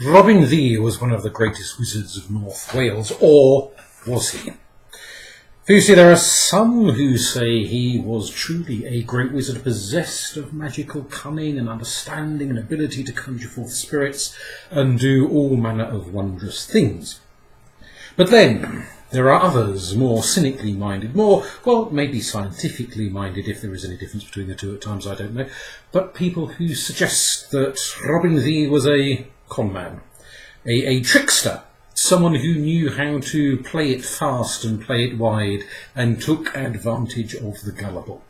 Robin Ddu was one of the greatest wizards of North Wales, or was he? For you see, there are some who say he was truly a great wizard, possessed of magical cunning and understanding and ability to conjure forth spirits and do all manner of wondrous things. But then there are others, more cynically minded, maybe scientifically minded, if there is any difference between the two at times, I don't know, but people who suggest that Robin Ddu was a conman, a trickster, someone who knew how to play it fast and play it wide and took advantage of the gullible.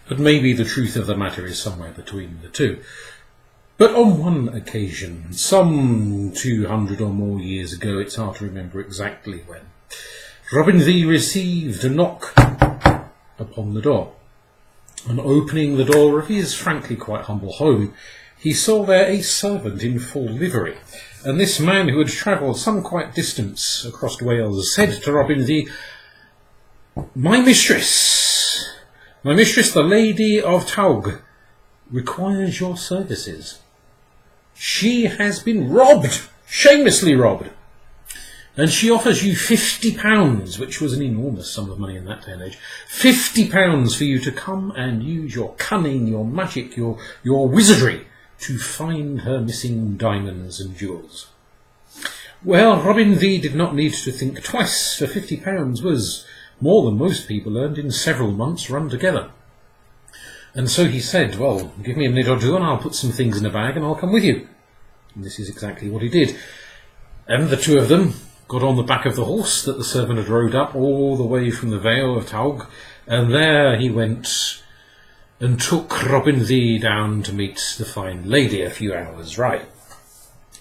But maybe the truth of the matter is somewhere between the two. But on one occasion, some 200 or more years ago, it's hard to remember exactly when, Robin Ddu received a knock upon the door. On opening the door of his frankly quite humble home, he saw there a servant in full livery, and this man, who had travelled some quite distance across Wales, said to Robin Ddu, My mistress, the Lady of Taug, requires your services. She has been robbed, shamelessly robbed, and she offers you £50, which was an enormous sum of money in that day and age. £50 for you to come and use your cunning, your magic, your wizardry to find her missing diamonds and jewels. Well, Robin Ddu did not need to think twice, for £50 was more than most people earned in several months run together. And so he said, well, give me a minute or two and I'll put some things in a bag and I'll come with you. And this is exactly what he did. And the two of them got on the back of the horse that the servant had rode up all the way from the Vale of Taug, and there he went and took Robin Ddu down to meet the fine lady a few hours' ride.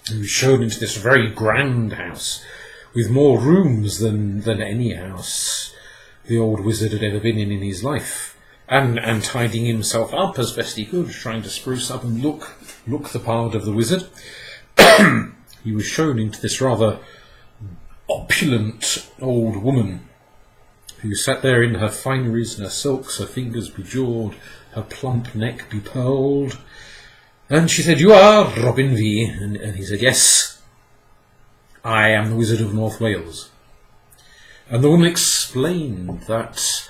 He was shown into this very grand house, with more rooms than any house the old wizard had ever been in his life, and tidying himself up as best he could, trying to spruce up and look the part of the wizard. He was shown into this rather opulent old woman, who sat there in her fineries and her silks, her fingers bejewelled, her plump neck bepearled. And she said, You are Robin Ddu? And he said, Yes, I am the Wizard of North Wales. And the woman explained that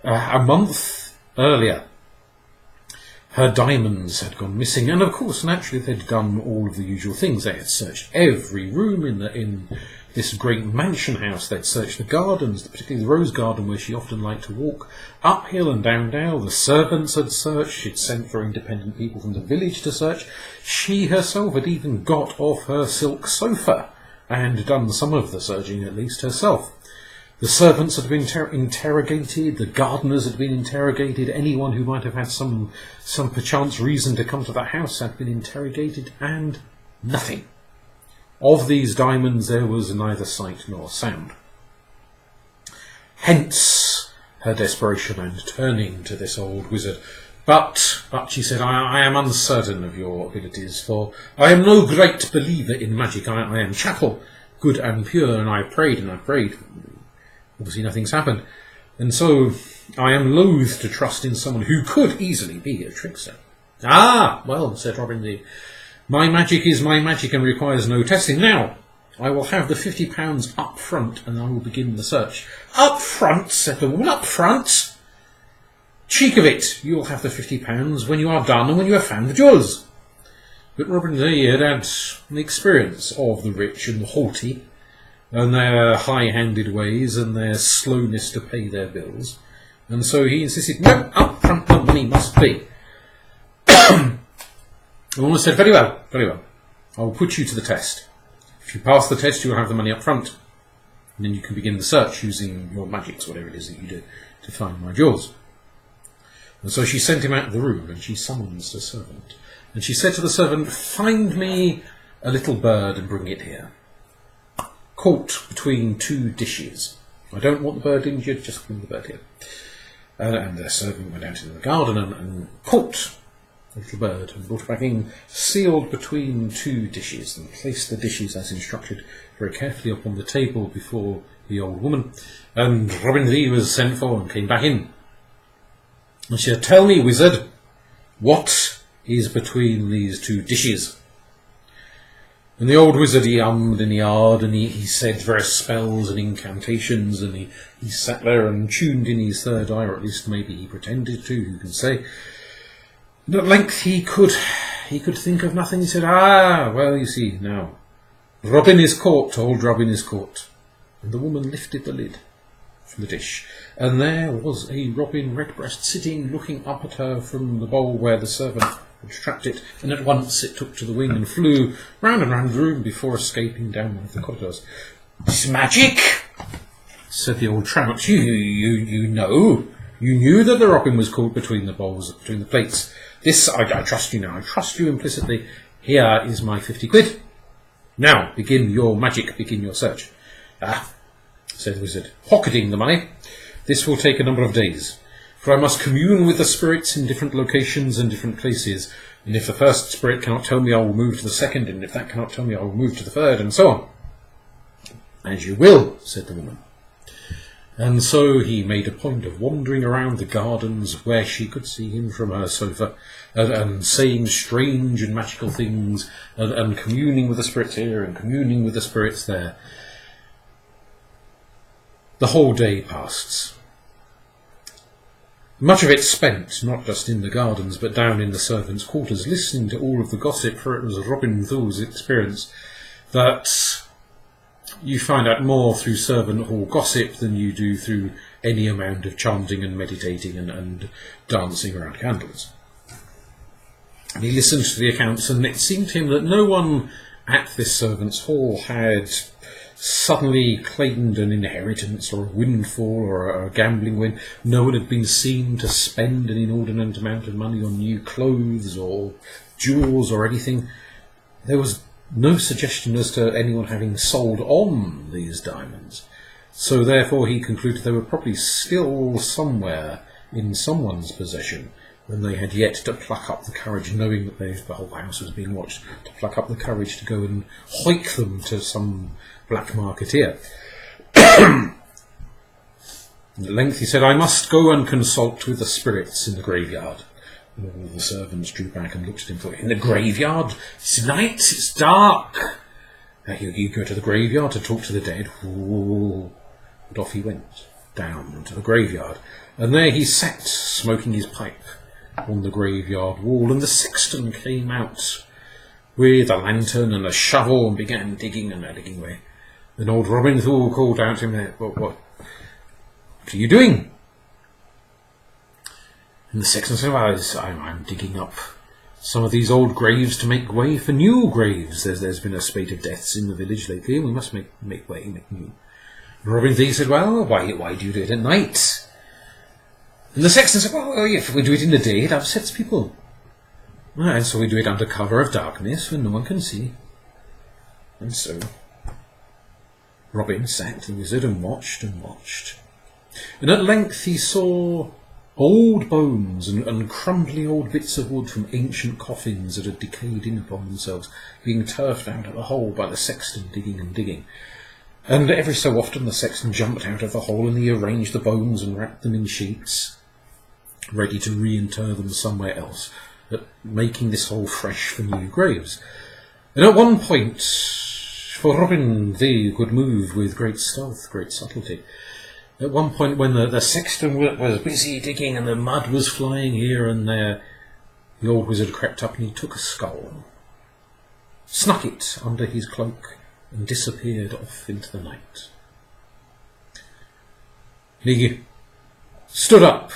a month earlier her diamonds had gone missing, and of course, naturally, they'd done all of the usual things. They had searched every room in this great mansion house. They'd searched the gardens, particularly the rose garden where she often liked to walk, uphill and down dale. The servants had searched. She'd sent for independent people from the village to search. She herself had even got off her silk sofa and done some of the searching, at least herself. The servants had been interrogated, the gardeners had been interrogated, anyone who might have had some perchance reason to come to the house had been interrogated, and nothing. Of these diamonds there was neither sight nor sound. Hence her desperation and turning to this old wizard. But she said, I am uncertain of your abilities, for I am no great believer in magic. I am chapel, good and pure, and I have prayed and I have prayed. Obviously nothing's happened, and so I am loath to trust in someone who could easily be a trickster. Ah, well, said Robin Ddu, my magic is my magic and requires no testing. Now, I will have the £50 up front and I will begin the search. Up front, said the woman, up front? Cheek of it, you'll have the £50 when you are done and when you have found the jewels. But Robin Ddu had an experience of the rich and the haughty, and their high-handed ways and their slowness to pay their bills. And so he insisted, no, up front the money must be. The woman said, very well, I will put you to the test. If you pass the test, you will have the money up front. And then you can begin the search using your magics, whatever it is that you do, to find my jewels. And so she sent him out of the room, and she summons the servant. And she said to the servant, find me a little bird and bring it here. Caught between two dishes. I don't want the bird injured, just bring the bird here. And the servant went out into the garden and caught the little bird and brought it back in, sealed between two dishes, and placed the dishes as instructed very carefully upon the table before the old woman. And Robin Ddu was sent for and came back in. And she said, tell me, wizard, what is between these two dishes? And the old wizard, he hummed and he hawed, and he said various spells and incantations, and he sat there and tuned in his third eye, or at least maybe he pretended to, who can say. And at length he could think of nothing. He said, well, you see, now, Robin is caught, old Robin is caught. And the woman lifted the lid from the dish, and there was a robin redbreast sitting, looking up at her from the bowl where the servant had trapped it, and at once it took to the wing and flew round and round the room before escaping down one of the corridors. "'Tis magic," said the old trout. You know. You knew that the robin was caught between the bowls, between the plates. This, I trust you now. I trust you implicitly. Here is my 50 quid. Now, begin your magic, begin your search. Said the wizard, pocketing the money. This will take a number of days, for I must commune with the spirits in different locations and different places, and if the first spirit cannot tell me, I will move to the second, and if that cannot tell me, I will move to the third, and so on. As you will, said the woman. And so he made a point of wandering around the gardens where she could see him from her sofa, and saying strange and magical things, and communing with the spirits here, and communing with the spirits there. The whole day passed. Much of it spent, not just in the gardens, but down in the servants' quarters, listening to all of the gossip, for it was Robin Thor's experience that you find out more through servant hall gossip than you do through any amount of chanting and meditating and dancing around candles. And he listened to the accounts, and it seemed to him that no one at this servants' hall had suddenly claimed an inheritance or a windfall or a gambling win. No one had been seen to spend an inordinate amount of money on new clothes or jewels or anything. There was no suggestion as to anyone having sold on these diamonds. So therefore he concluded they were probably still somewhere in someone's possession when they had yet to pluck up the courage, knowing that the whole house was being watched, to pluck up the courage to go and hoik them to some black marketeer. At length he said, I must go and consult with the spirits in the graveyard. And all the servants drew back and looked at him and thought, in the graveyard? It's night, it's dark. You go to the graveyard to talk to the dead. Ooh. And off he went, down to the graveyard. And there he sat, smoking his pipe on the graveyard wall. And the sexton came out with a lantern and a shovel and began digging away. Then old Robin Thor called out to him, what are you doing? And the sexton said, well, I'm digging up some of these old graves to make way for new graves. There's been a spate of deaths in the village lately, and we must make way, make new. And Robin Thor said, well, why do you do it at night? And the sexton said, well, if we do it in the day, it upsets people. And so we do it under cover of darkness when no one can see. And so Robin sat, the wizard, and watched. And at length he saw old bones and crumbling old bits of wood from ancient coffins that had decayed in upon themselves, being turfed out of the hole by the sexton digging. And every so often the sexton jumped out of the hole and he arranged the bones and wrapped them in sheets, ready to reinter them somewhere else, making this hole fresh for new graves. And at one point, for Robin they could move with great stealth, great subtlety. At one point when the sexton was busy digging and the mud was flying here and there, the old wizard crept up and he took a skull, snuck it under his cloak, and disappeared off into the night. He stood up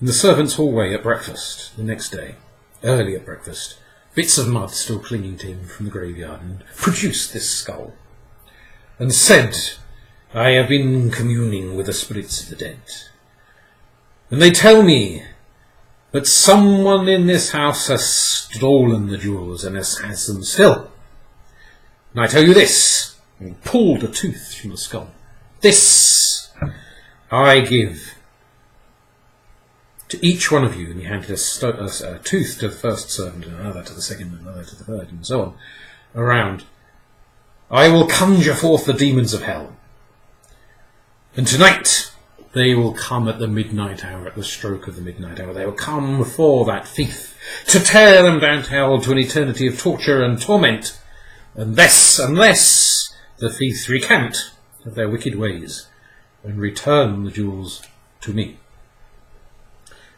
in the servants' hallway at breakfast the next day, early at breakfast, bits of mud still clinging to him from the graveyard, and produced this skull, and said, I have been communing with the spirits of the dead, and they tell me that someone in this house has stolen the jewels and has them still. And I tell you this, and pulled a tooth from the skull. This I give to each one of you. And he handed a tooth to the first servant, and another to the second, and another to the third, and so on, around. I will conjure forth the demons of hell. And tonight they will come at the midnight hour, at the stroke of the midnight hour. They will come for that thief, to tear them down to hell, to an eternity of torture and torment. unless the thieves recant of their wicked ways and return the jewels to me.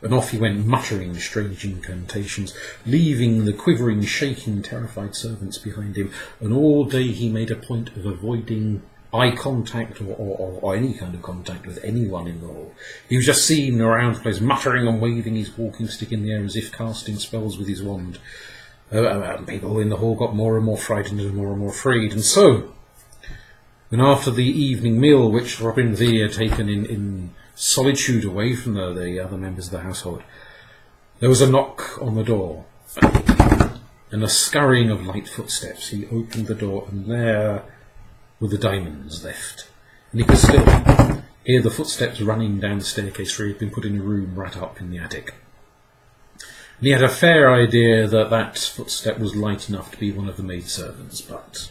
And off he went, muttering strange incantations, leaving the quivering, shaking, terrified servants behind him, and all day he made a point of avoiding eye contact or any kind of contact with anyone in the hall. He was just seen around the place, muttering and waving his walking stick in the air as if casting spells with his wand. People in the hall got more and more frightened and more afraid, and so, and after the evening meal which Robin V had taken in solitude away from the other members of the household, there was a knock on the door and a scurrying of light footsteps. He opened the door, and there were the diamonds left, and he could still hear the footsteps running down the staircase, for he had been put in a room right up in the attic. And he had a fair idea that that footstep was light enough to be one of the maidservants, but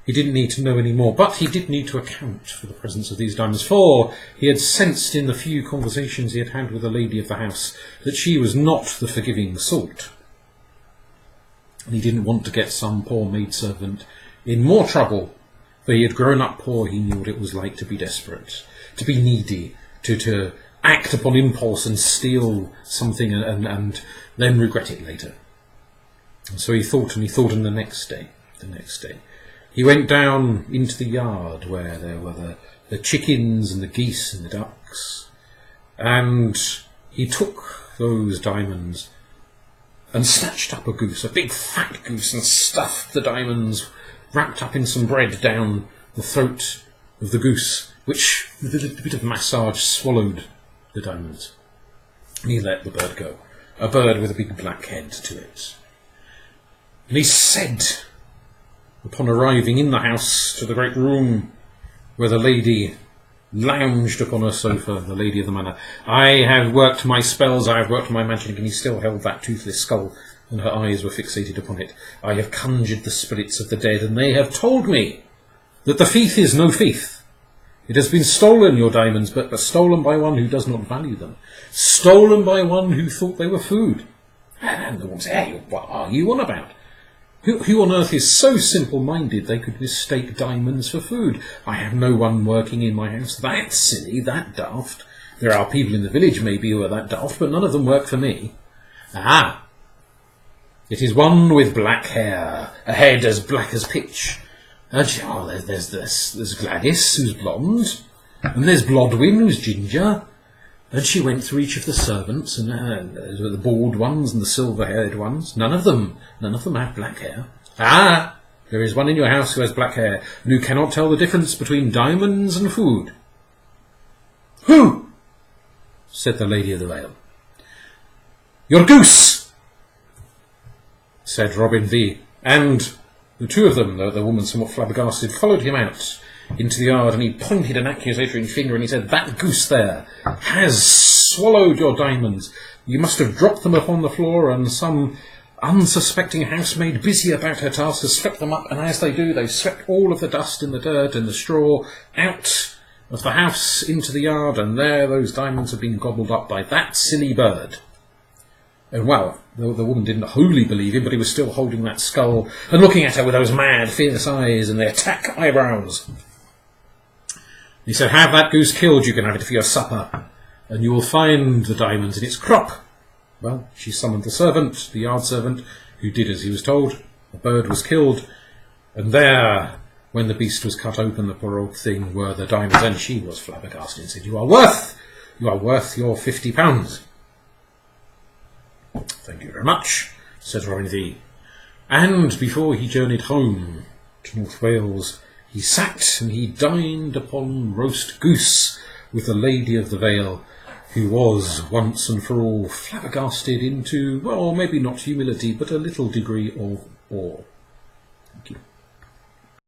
he didn't need to know any more. But he did need to account for the presence of these diamonds, for he had sensed in the few conversations he had had with the lady of the house that she was not the forgiving sort. And he didn't want to get some poor maidservant in more trouble, for he had grown up poor. He knew what it was like to be desperate, to be needy, to act upon impulse and steal something and then regret it later. And so he thought, and the next day, he went down into the yard where there were the chickens and the geese and the ducks, and he took those diamonds and snatched up a goose, a big fat goose, and stuffed the diamonds wrapped up in some bread down the throat of the goose, which, with a little bit of massage, swallowed the diamonds. And he let the bird go, a bird with a big black head to it. And he said, upon arriving in the house to the great room where the lady lounged upon her sofa, the lady of the manor, "I have worked my spells, I have worked my magic," and he still held that toothless skull, and her eyes were fixated upon it. "I have conjured the spirits of the dead, and they have told me that the thief is no thief. It has been stolen, your diamonds, but stolen by one who does not value them. Stolen by one who thought they were food." And the woman said, "Hey, what are you on about? Who on earth is so simple-minded they could mistake diamonds for food? I have no one working in my house that silly, that daft. There are people in the village, maybe, who are that daft, but none of them work for me. Ah, it is one with black hair, a head as black as pitch. And there's Gladys, who's blonde, and there's Blodwin, who's ginger." And she went through each of the servants, and the bald ones and the silver-haired ones. None of them have black hair. "Ah, there is one in your house who has black hair, and who cannot tell the difference between diamonds and food." "Who?" said the Lady of the Vale. "Your goose," said Robin V. And the two of them, the woman somewhat flabbergasted, followed him out into the yard, and he pointed an accusatory finger and he said, "That goose there has swallowed your diamonds. You must have dropped them upon the floor, and some unsuspecting housemaid busy about her task has swept them up, and as they do, they've swept all of the dust and the dirt and the straw out of the house into the yard, and there those diamonds have been gobbled up by that silly bird." And well, the woman didn't wholly believe him, but he was still holding that skull and looking at her with those mad, fierce eyes and the attack eyebrows. He said, "Have that goose killed, you can have it for your supper, and you will find the diamonds in its crop." Well, she summoned the servant, the yard servant, who did as he was told. The bird was killed, and there, when the beast was cut open, the poor old thing, were the diamonds, and she was flabbergasted and said, you are worth your £50. "Thank you very much," said Robin V. And before he journeyed home to North Wales, he sat and he dined upon roast goose with the Lady of the Vale, who was once and for all flabbergasted into, well, maybe not humility, but a little degree of awe. Thank you.